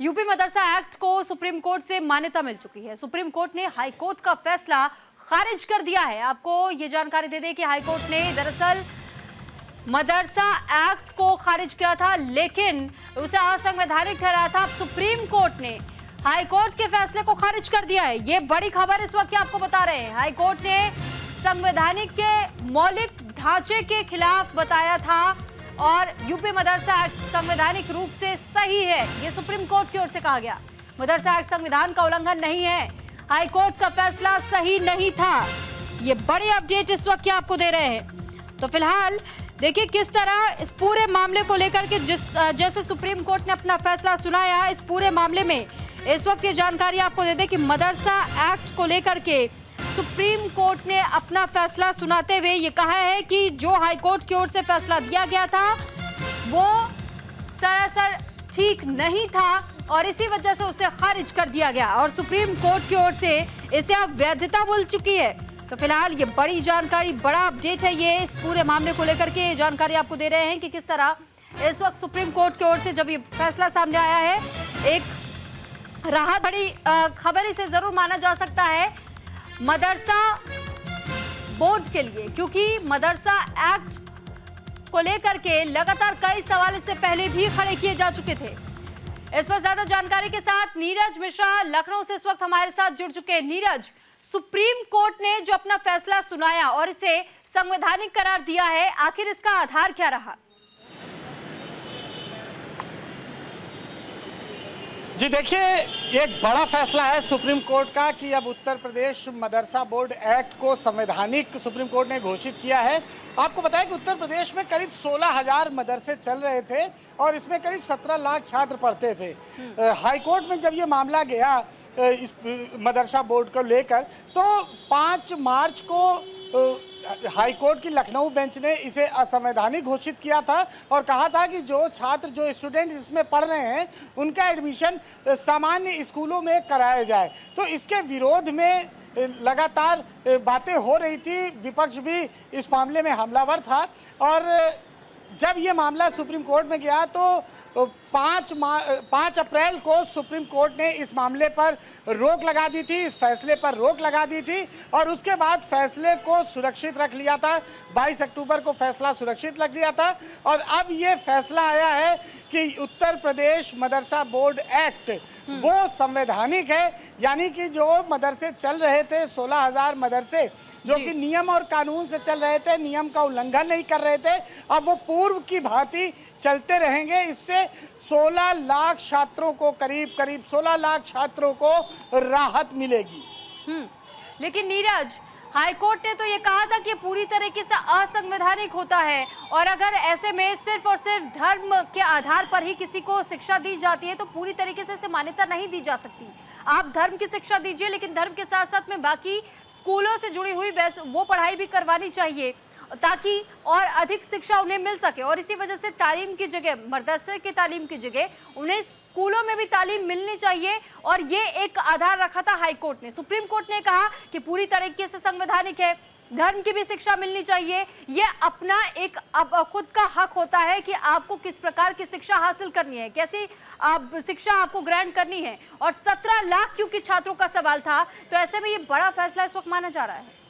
UP मदरसा act को supreme court से मान्यता मिल चुकी है। सुप्रीम कोर्ट ने हाई कोर्ट का फैसला खारिज कर दिया है। आपको ये जानकारी दे दें कि हाई कोर्ट ने दरअसल मदरसा एक्ट को खारिज किया था, लेकिन उसे असंवैधानिक ठहराया था। अब सुप्रीम कोर्ट ने हाई कोर्ट के फैसले को खारिज कर दिया है। ये बड़ी खबर इस वक्त आपको बता रहे हैं। हाई कोर्ट ने संवैधानिक के मौलिक ढांचे के खिलाफ बताया था और यूपी मदरसा एक्ट संवैधानिक रूप से सही है, ये सुप्रीम कोर्ट की ओर से कहा गया। मदरसा एक्ट संविधान का उल्लंघन नहीं है। हाई कोर्ट का फैसला सही नहीं था। ये बड़ी अपडेट इस वक्त आपको दे रहे हैं। तो फिलहाल देखिए किस तरह इस पूरे मामले को लेकर के जैसे सुप्रीम कोर्ट ने अपना फैसला सुनाया, इस पूरे मामले में इस वक्त ये जानकारी आपको दे दें कि मदरसा एक्ट को लेकर के सुप्रीम कोर्ट ने अपना फैसला सुनाते हुए ये कहा है कि जो हाई कोर्ट की ओर से फैसला दिया गया था वो सरासर ठीक नहीं था और इसी वजह से उसे खारिज कर दिया गया और सुप्रीम कोर्ट की ओर से इसे अब वैधता मिल चुकी है। तो फिलहाल ये बड़ी जानकारी, बड़ा अपडेट है ये इस पूरे मामले को लेकर के जानकारी आपको दे रहे हैं कि किस तरह इस वक्त सुप्रीम कोर्ट की ओर से जब ये फैसला सामने आया है, एक राहत बड़ी खबर इसे जरूर माना जा सकता है मदरसा बोर्ड के लिए, क्योंकि मदरसा एक्ट को लेकर के लगातार कई सवाल इससे पहले भी खड़े किए जा चुके थे। इस पर ज्यादा जानकारी के साथ नीरज मिश्रा लखनऊ से इस वक्त हमारे साथ जुड़ चुके हैं। नीरज, सुप्रीम कोर्ट ने जो अपना फैसला सुनाया और इसे संवैधानिक करार दिया है, आखिर इसका आधार क्या रहा? जी देखिए, एक बड़ा फैसला है सुप्रीम कोर्ट का कि अब उत्तर प्रदेश मदरसा बोर्ड एक्ट को संवैधानिक सुप्रीम कोर्ट ने घोषित किया है। आपको बताया कि उत्तर प्रदेश में करीब 16,000 मदरसे चल रहे थे और इसमें करीब 17 लाख छात्र पढ़ते थे। हाई कोर्ट में जब ये मामला गया इस मदरसा बोर्ड को लेकर, तो 5 मार्च को हाई कोर्ट की लखनऊ बेंच ने इसे असंवैधानिक घोषित किया था और कहा था कि जो छात्र जो स्टूडेंट इसमें पढ़ रहे हैं उनका एडमिशन सामान्य स्कूलों में कराया जाए। तो इसके विरोध में लगातार बातें हो रही थी, विपक्ष भी इस मामले में हमलावर था और जब ये मामला सुप्रीम कोर्ट में गया तो 5 अप्रैल को सुप्रीम कोर्ट ने इस मामले पर रोक लगा दी थी, इस फैसले पर रोक लगा दी थी और उसके बाद फैसले को सुरक्षित रख लिया था। 22 अक्टूबर को फैसला सुरक्षित रख लिया था और अब ये फैसला आया है कि उत्तर प्रदेश मदरसा बोर्ड एक्ट वो संवैधानिक है, यानी कि जो मदरसे चल रहे थे 16,000 मदरसे जो कि नियम और कानून से चल रहे थे, नियम का उल्लंघन नहीं कर रहे थे, अब वो पूर्व की भांति चलते रहेंगे। इससे 16 लाख छात्रों को करीब 16 लाख छात्रों को राहत मिलेगी। लेकिन नीरज, हाई कोर्ट ने तो ये कहा था कि पूरी तरीके से असंवैधानिक होता है और अगर ऐसे में सिर्फ और सिर्फ धर्म के आधार पर ही किसी को शिक्षा दी जाती है तो पूरी तरीके से इसे मान्यता नहीं दी जा सकती। आप धर्म की शिक्षा दीजिए, लेकिन धर्म के साथ साथ में बाकी स्कूलों से जुड़ी हुई वो पढ़ाई भी करवानी चाहिए ताकि और अधिक शिक्षा उन्हें मिल सके। और इसी वजह से तालीम की जगह, मदरसे की तालीम की जगह उन्हें स्कूलों में भी तालीम मिलनी चाहिए और ये एक आधार रखा था हाई कोर्ट ने। सुप्रीम कोर्ट ने कहा कि पूरी तरीके से संवैधानिक है, धर्म की भी शिक्षा मिलनी चाहिए। ये अपना एक खुद का हक होता है कि आपको किस प्रकार की शिक्षा हासिल करनी है, कैसी शिक्षा आपको ग्रांट करनी है। और 17 लाख क्योंकि छात्रों का सवाल था, तो ऐसे में ये बड़ा फैसला इस वक्त माना जा रहा है।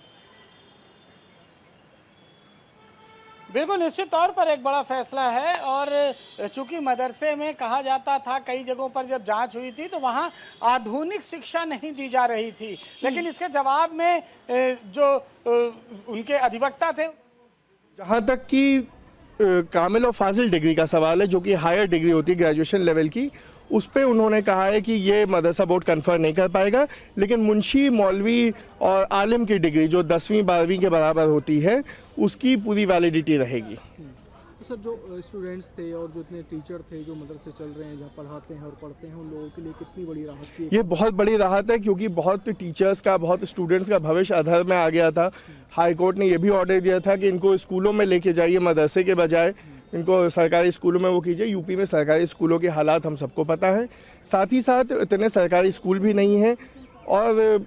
बिल्कुल, निश्चित तौर पर एक बड़ा फैसला है और चूंकि मदरसे में कहा जाता था, कई जगहों पर जब जांच हुई थी तो वहां आधुनिक शिक्षा नहीं दी जा रही थी, लेकिन इसके जवाब में जो उनके अधिवक्ता थे, जहां तक कि कामिल और फाजिल डिग्री का सवाल है जो कि हायर डिग्री होती है ग्रेजुएशन लेवल की, उस पे उन्होंने कहा है कि ये मदरसा बोर्ड कन्फर्म नहीं कर पाएगा, लेकिन मुंशी, मौलवी और आलिम की डिग्री जो 10वीं 12वीं के बराबर होती है उसकी पूरी वैलिडिटी रहेगी। तो सर, जो स्टूडेंट्स थे और जो इतने टीचर थे जो मदरसे चल रहे हैं, जहाँ पढ़ाते हैं और पढ़ते हैं, उन लोगों के लिए कितनी बड़ी राहत थी? ये बहुत बड़ी राहत है क्योंकि बहुत टीचर्स का, बहुत स्टूडेंट्स का भविष्य अधर में आ गया था। हाई कोर्ट ने यह भी ऑर्डर दिया था कि इनको स्कूलों में लेके जाइए, मदरसे के बजाय इनको सरकारी स्कूलों में वो कीजिए। यूपी में सरकारी स्कूलों के हालात हम सबको पता है, साथ ही साथ इतने सरकारी स्कूल भी नहीं हैं और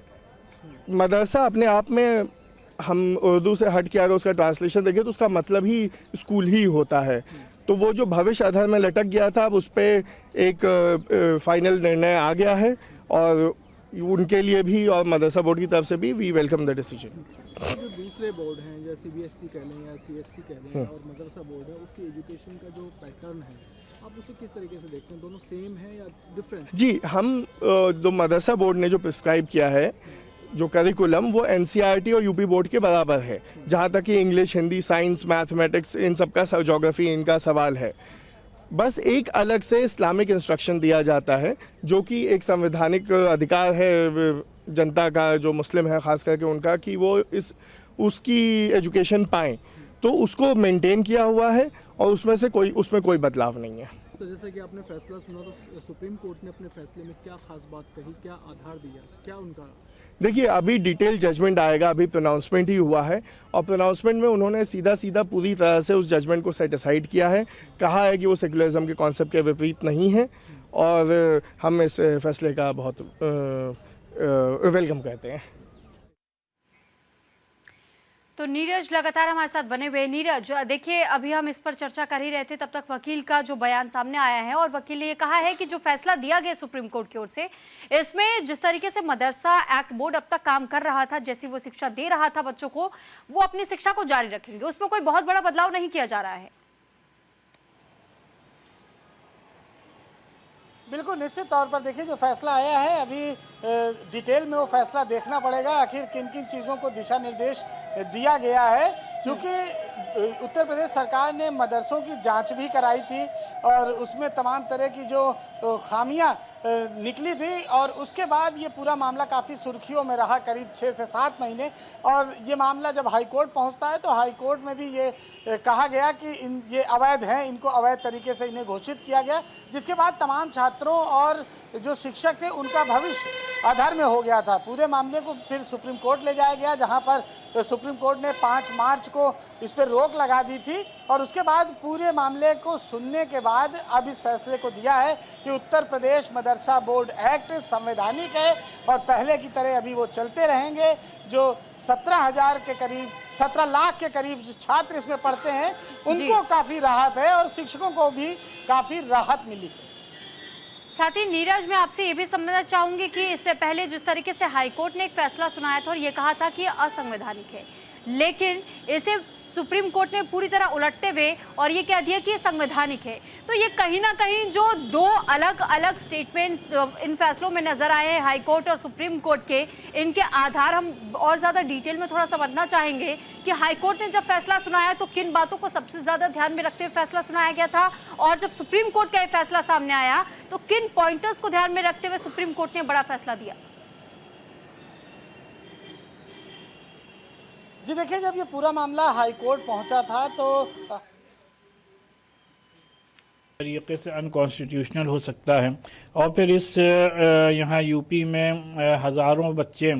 मदरसा अपने आप में, हम उर्दू से हट के अगर उसका ट्रांसलेशन देखें तो उसका मतलब ही स्कूल ही होता है। तो वो जो भविष्य आधार में लटक गया था, अब उस पर एक फाइनल निर्णय आ गया है और उनके लिए भी और मदरसा बोर्ड की तरफ से भी वी वेलकम द डिसीजन। जो दूसरे बोर्ड हैं जैसे CBSE कह लें या CSE कह लें और मदरसा बोर्ड है, उसकी एजुकेशन का जो पैटर्न है आप उसे किस तरीके से देखते हैं? दोनों सेम है या डिफरेंट? जी, हम जो मदरसा बोर्ड ने जो प्रिस्क्राइब किया है जो करिकुलम, वो NCERT और यूपी बोर्ड के बराबर है, जहाँ तक कि इंग्लिश, हिंदी, साइंस, मैथमेटिक्स इन सब का, ज्योग्राफी इनका सवाल है। बस एक अलग से इस्लामिक इंस्ट्रक्शन दिया जाता है जो कि एक संवैधानिक अधिकार है जनता का, जो मुस्लिम है ख़ास करके उनका, कि वो उसकी एजुकेशन पाएँ, तो उसको मेंटेन किया हुआ है और उसमें कोई बदलाव नहीं है। तो जैसे कि आपने फैसला सुना, तो सुप्रीम कोर्ट ने अपने फैसले में क्या खास बात कही, क्या आधार दिया, क्या उनका? देखिए, अभी डिटेल जजमेंट आएगा, अभी प्रोनाउंसमेंट ही हुआ है और प्रोनाउंसमेंट में उन्होंने सीधा पूरी तरह से उस जजमेंट को सेट असाइड किया है, कहा है कि वो सेकुलरिज्म के कॉन्सेप्ट के विपरीत नहीं है और हम इस फैसले का बहुत वेलकम करते हैं। तो नीरज लगातार हमारे साथ बने हुए। नीरज, देखिए अभी हम इस पर चर्चा कर ही रहे थे, तब तक वकील का जो बयान सामने आया है और वकील ने ये कहा है कि जो फैसला दिया गया सुप्रीम कोर्ट की ओर से, इसमें जिस तरीके से मदरसा एक्ट बोर्ड अब तक काम कर रहा था, जैसी वो शिक्षा दे रहा था बच्चों को, वो अपनी शिक्षा को जारी रखेंगे, उसमें कोई बहुत बड़ा बदलाव नहीं किया जा रहा है। बिल्कुल निश्चित तौर पर देखिए जो फैसला आया है, अभी डिटेल में वो फैसला देखना पड़ेगा आखिर किन किन चीज़ों को दिशा निर्देश दिया गया है, क्योंकि उत्तर प्रदेश सरकार ने मदरसों की जांच भी कराई थी और उसमें तमाम तरह की जो खामियां निकली थी और उसके बाद ये पूरा मामला काफ़ी सुर्खियों में रहा करीब 6 से 7 महीने। और ये मामला जब हाई कोर्ट पहुंचता है तो हाई कोर्ट में भी ये कहा गया कि ये अवैध हैं, इनको अवैध तरीके से इन्हें घोषित किया गया, जिसके बाद तमाम छात्रों और जो शिक्षक थे उनका भविष्य अधर में हो गया था। पूरे मामले को फिर सुप्रीम कोर्ट ले जाया गया, जहां पर सुप्रीम कोर्ट ने 5 मार्च को इस पर रोक लगा दी थी और उसके बाद पूरे मामले को सुनने के बाद अब इस फैसले को दिया है कि उत्तर प्रदेश मदरसा बोर्ड एक्ट संवैधानिक है और पहले की तरह अभी वो चलते रहेंगे। जो 17,000 के करीब 17 लाख के करीब जो छात्र इसमें पढ़ते हैं उनको काफ़ी राहत है और शिक्षकों को भी काफ़ी राहत मिली। साथ ही नीरज, मैं आपसे ये भी समझना चाहूंगी कि इससे पहले जिस तरीके से हाईकोर्ट ने एक फैसला सुनाया था और ये कहा था कि ये असंवैधानिक है, लेकिन इसे सुप्रीम कोर्ट ने पूरी तरह उलटते हुए और ये कह दिया कि ये संवैधानिक है, तो ये कहीं ना कहीं जो 2 अलग अलग स्टेटमेंट्स इन फैसलों में नजर आए हैं हाई कोर्ट और सुप्रीम कोर्ट के, इनके आधार हम और ज़्यादा डिटेल में थोड़ा समझना चाहेंगे कि हाई कोर्ट ने जब फैसला सुनाया तो किन बातों को सबसे ज़्यादा ध्यान में रखते हुए फैसला सुनाया गया था और जब सुप्रीम कोर्ट का ये फैसला सामने आया तो किन पॉइंटर्स को ध्यान में रखते हुए सुप्रीम कोर्ट ने बड़ा फैसला दिया। जी देखिए, जब ये पूरा मामला हाई कोर्ट पहुंचा था तो तरीके से अनकॉन्स्टिट्यूशनल हो सकता है और फिर इस यहाँ यूपी में हज़ारों बच्चे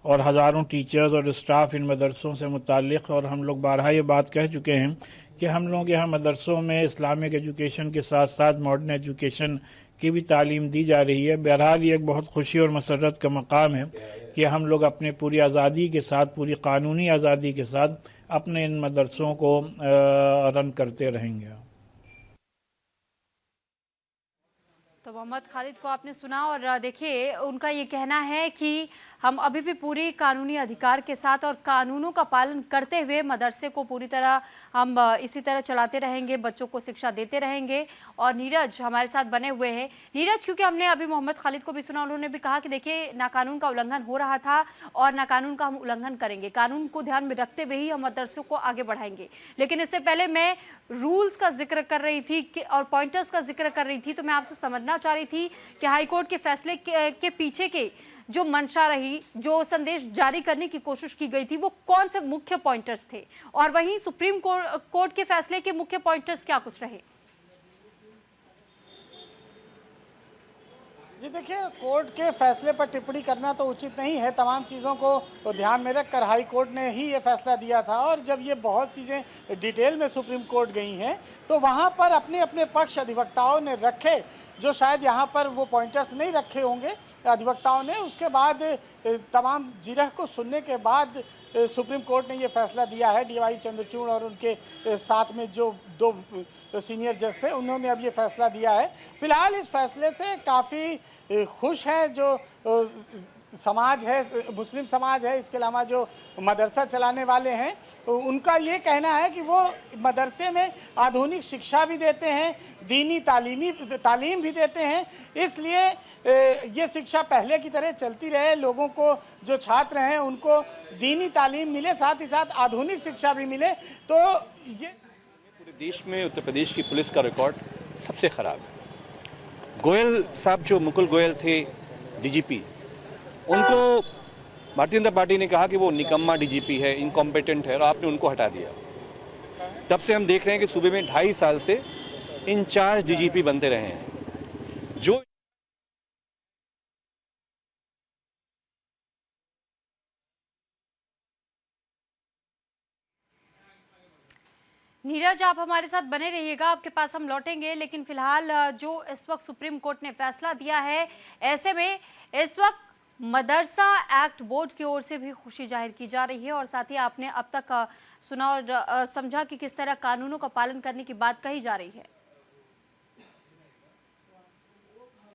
और हज़ारों टीचर्स और स्टाफ इन मदरसों से मुताल्लिक़, और हम लोग बारहा ये बात कह चुके हैं कि हम लोग यहाँ मदरसों में इस्लामिक एजुकेशन के साथ साथ मॉडर्न एजुकेशन की भी तालीम दी जा रही है। बहरहाल ये एक बहुत खुशी और मसरत का मकाम है कि हम लोग अपने पूरी आज़ादी के साथ, पूरी कानूनी आज़ादी के साथ अपने इन मदरसों को रन करते रहेंगे। तो मोहम्मद खालिद को आपने सुना और देखिए उनका ये कहना है कि हम अभी भी पूरी कानूनी अधिकार के साथ और कानूनों का पालन करते हुए मदरसे को पूरी तरह हम इसी तरह चलाते रहेंगे, बच्चों को शिक्षा देते रहेंगे। और नीरज हमारे साथ बने हुए हैं। नीरज, क्योंकि हमने अभी मोहम्मद खालिद को भी सुना, उन्होंने भी कहा कि देखिए ना कानून का उल्लंघन हो रहा था और ना कानून का हम उल्लंघन करेंगे, कानून को ध्यान में रखते हुए ही हम मदरसों को आगे बढ़ाएंगे। लेकिन इससे पहले मैं रूल्स का जिक्र कर रही थी और पॉइंटर्स का जिक्र कर रही थी, तो मैं आपसे समझना चाह रही थी कि हाईकोर्ट के फैसले के पीछे के जो मंशा रही, जो संदेश जारी करने की कोशिश की गई थी, वो कौन से मुख्य पॉइंटर्स थे और वहीं सुप्रीम कोर्ट के फैसले के मुख्य पॉइंटर्स क्या कुछ रहे? जी देखिए, कोर्ट के फैसले पर टिप्पणी करना तो उचित नहीं है। तमाम चीज़ों को तो ध्यान में रखकर हाई कोर्ट ने ही ये फैसला दिया था और जब ये बहुत चीज़ें डिटेल में सुप्रीम कोर्ट गई हैं तो वहाँ पर अपने अपने पक्ष अधिवक्ताओं ने रखे जो शायद यहाँ पर वो पॉइंटर्स नहीं रखे होंगे अधिवक्ताओं ने। उसके बाद तमाम जिरह को सुनने के बाद सुप्रीम कोर्ट ने ये फैसला दिया है। डीवाई चंद्रचूड़ और उनके साथ में जो 2 सीनियर जज थे, उन्होंने अब ये फैसला दिया है। फिलहाल इस फैसले से काफ़ी खुश है जो समाज है, मुस्लिम समाज है, इसके अलावा जो मदरसा चलाने वाले हैं, उनका ये कहना है कि वो मदरसे में आधुनिक शिक्षा भी देते हैं, दीनी तालीम भी देते हैं। इसलिए ये शिक्षा पहले की तरह चलती रहे, लोगों को जो छात्र हैं उनको दीनी तालीम मिले, साथ ही साथ आधुनिक शिक्षा भी मिले। तो ये पूरे देश में उत्तर प्रदेश की पुलिस का रिकॉर्ड सबसे ख़राब है। गोयल साहब, जो मुकुल गोयल थे डीजीपी, उनको भारतीय जनता पार्टी ने कहा कि वो निकम्मा डीजीपी है, इनकॉम्पिटेंट है, और आपने उनको हटा दिया। तब से हम देख रहे हैं कि सूबे में 2.5 साल से इंचार्ज डीजीपी बनते रहे हैं। जो नीरज, आप हमारे साथ बने रहिएगा, आपके पास हम लौटेंगे। लेकिन फिलहाल जो इस वक्त सुप्रीम कोर्ट ने फैसला दिया है, ऐसे में इस वक्त मदरसा एक्ट बोर्ड की ओर से भी खुशी जाहिर की जा रही है। और साथ ही आपने अब तक सुना और समझा कि किस तरह कानूनों का पालन करने की बात कही जा रही है।